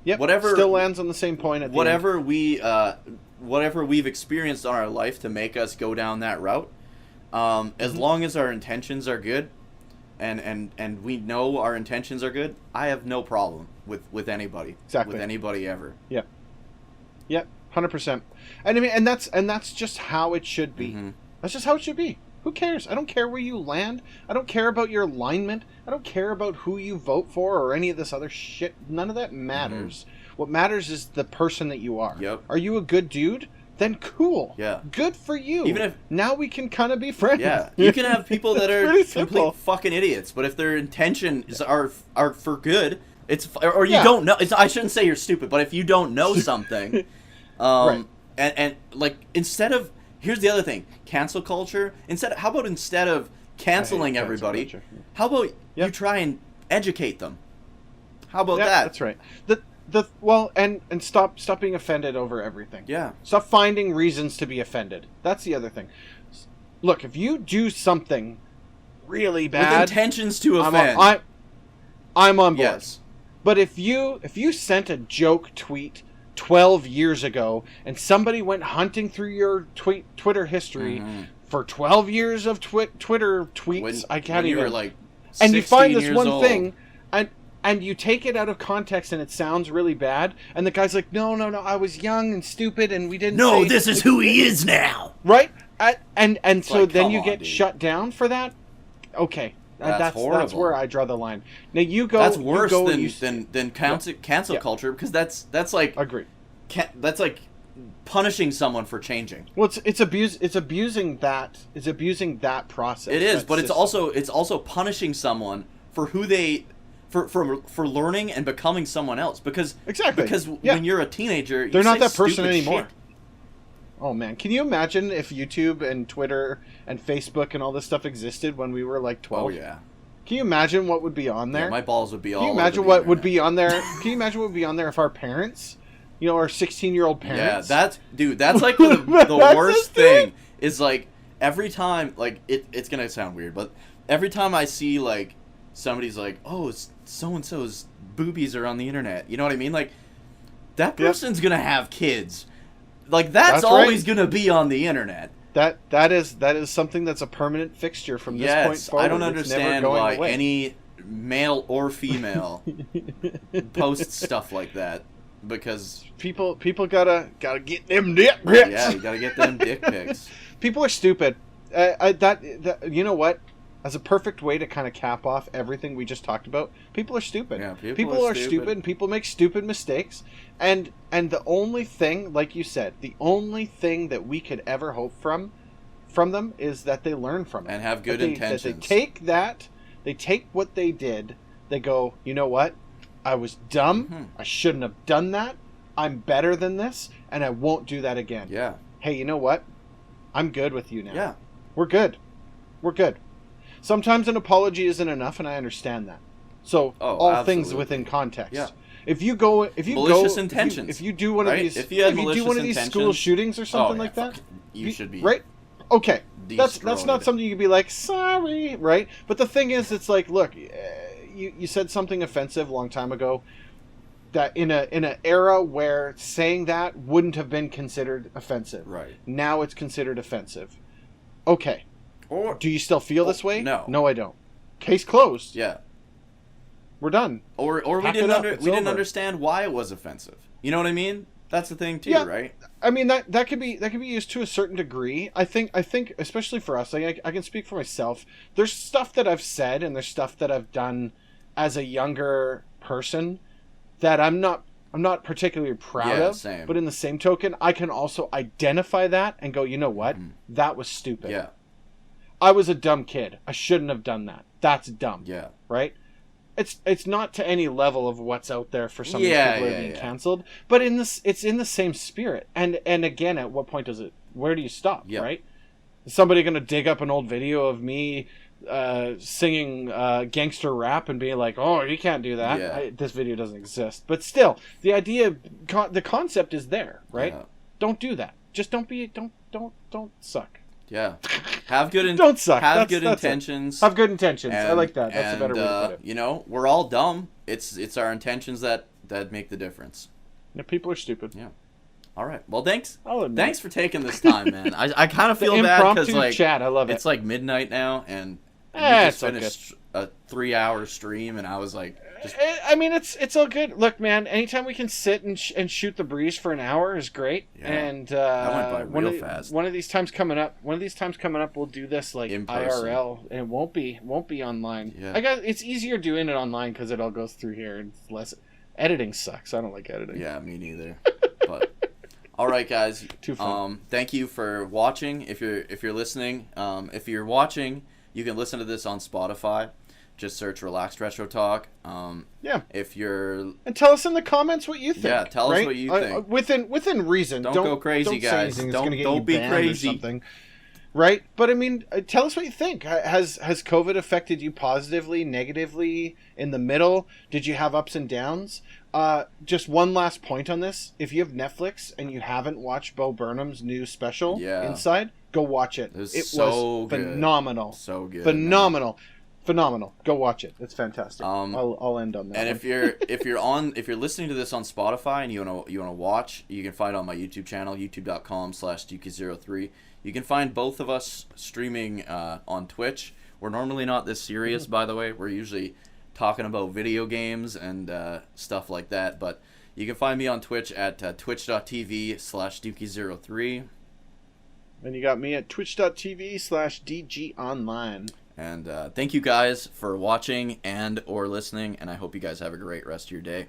Yep. Whatever still lands on the same point at the end. Whatever we've experienced on our life to make us go down that route. As long as our intentions are good, and we know our intentions are good, I have no problem with anybody. Exactly. With anybody ever. Yep. 100%. And I mean, and that's just how it should be. That's just how it should be. Who cares? I don't care where you land. I don't care about your alignment. I don't care about who you vote for or any of this other shit. None of that matters. What matters is the person that you are. Yep. Are you a good dude? Then cool. Yeah. Good for you. Even if now we can kind of be friends. Yeah. You can have people that are complete fucking idiots, but if their intentions are for good, it's or you don't know. I shouldn't say you're stupid, but if you don't know something, and like instead of here's the other thing, cancel culture. How about instead of canceling everybody, how about you try and educate them? How about that? That's right. And stop being offended over everything. Yeah. Stop finding reasons to be offended. That's the other thing. Look, if you do something really bad with intentions to offend, I'm on board. Yes. But if you sent a joke tweet 12 years ago and somebody went hunting through your Twitter history for 12 years of Twitter tweets, I can't even. You were like 16 and you find this one old. thing, and you take it out of context and it sounds really bad, and the guy's like, no, I was young and stupid and we didn't. No, this is who he is now. Right? And so like, then you on, get dude. shut down for that. Okay. That's horrible. That's where I draw the line. Now you go. That's worse than cancel culture, because that's like agree. That's like punishing someone for changing. Well, it's abusing that. It's abusing that process. It is, but system. it's also punishing someone for who they for learning and becoming someone else. Because when you're a teenager, they're not that person anymore. Shit. Oh man, can you imagine if YouTube and Twitter and Facebook and all this stuff existed when we were like 12? Oh yeah. Can you imagine what would be on there? Yeah, my balls would be all. Can you imagine what would be on there? Can you imagine what would be on there if our parents, our 16-year-old parents? Yeah, that's like the worst thing is like every time, like it's gonna sound weird, but every time I see like somebody's like, oh, so and so's boobies are on the internet, you know what I mean? Like that person's gonna have kids. Like that's always gonna be on the internet. That is something that's a permanent fixture from this point forward. I don't understand why any male or female posts stuff like that, because people gotta get them dick pics. Yeah, you gotta get them dick pics. People are stupid. That you know what? As a perfect way to kind of cap off everything we just talked about, people are stupid. Yeah, people are stupid, and people make stupid mistakes. And the only thing, like you said, the only thing that we could ever hope from them is that they learn from it and have good intentions. That they take what they did, They go, you know what? I was dumb. Mm-hmm. I shouldn't have done that. I'm better than this, and I won't do that again. Yeah. Hey, you know what? I'm good with you now. Yeah. We're good. We're good. Sometimes an apology isn't enough, and I understand that. So all absolutely. things within context. Yeah. If you malicious intentions. if you do one right? of these, if you had do malicious one of these school intentions- shootings or something like that, you should be right. Okay, that's destroyed. not something you can be like sorry, right? But the thing is, it's like, look, you said something offensive a long time ago. That in an era where saying that wouldn't have been considered offensive, Right. now it's considered offensive. Okay, Or do you still feel this way? No, I don't. Case closed. yeah. We're done. Or we Pack didn't it up, it's didn't over. understand why it was offensive. You know what I mean? That's the thing too, Yeah. right? I mean that could be used to a certain degree. I think especially for us, I can speak for myself. There's stuff that I've said and there's stuff that I've done as a younger person that I'm not particularly proud of. Same. But in the same token, I can also identify that and go, you know what? That was stupid. Yeah. I was a dumb kid. I shouldn't have done that. That's dumb. Yeah. Right? It's not to any level of what's out there for some of these Yeah, people that are being canceled, but it's in the same spirit. And again, at what point where do you stop? Yeah. Right? Is somebody going to dig up an old video of me singing gangster rap and being like, "Oh, you can't do that. Yeah. This video doesn't exist." But still, the idea, the concept is there, right? Yeah. Don't do that. Just don't suck. Yeah. Have good Don't suck. Have That's good it. intentions. Have good intentions. I like that. That's a better way to put it. You know, we're all dumb. It's our intentions that make the difference. Yeah, people are stupid. Yeah. All right. Well, thanks. I'll admit. Thanks for taking this time, man. I kind of The feel bad because impromptu chat, I love it. It's like midnight now, and we It's just all finished a 3-hour stream, and I was like, just I mean, it's all good. Look, man, anytime we can sit and shoot the breeze for an hour is great. Yeah. And That went by real fast. One of these times coming up, we'll do this like In person. IRL, and it won't be online. Yeah. I guess it's easier doing it online because it all goes through here and it's less. Editing sucks. I don't like editing. yeah, me neither. But all right, guys. Too fun. Thank you for watching. If you're listening, if you're watching, you can listen to this on Spotify. Just search Relaxed Retro Talk. Yeah. If you're... And tell us in the comments what you think. Yeah, tell us what you think. Within reason. Don't go crazy, don't say guys. anything that's Don't- gonna get don't you be banned or crazy. something. Right? But I mean, tell us what you think. Has COVID affected you positively, negatively, in the middle? Did you have ups and downs? Just one last point on this. If you have Netflix and you haven't watched Bo Burnham's new special, Yeah. Inside, go watch it. It was It so was good. phenomenal. So good. Phenomenal. Phenomenal. Go watch it. It's fantastic. Um, I'll end on that. And one. if you're listening to this on Spotify and you wanna watch, you can find it on my YouTube channel, youtube.com/Dukey03. You can find both of us streaming on Twitch. We're normally not this serious, by the way. We're usually talking about video games and stuff like that. But you can find me on Twitch at twitch.tv/Dukey03. And you got me at twitch.tv/DGOnline. And thank you guys for watching and or listening, and I hope you guys have a great rest of your day.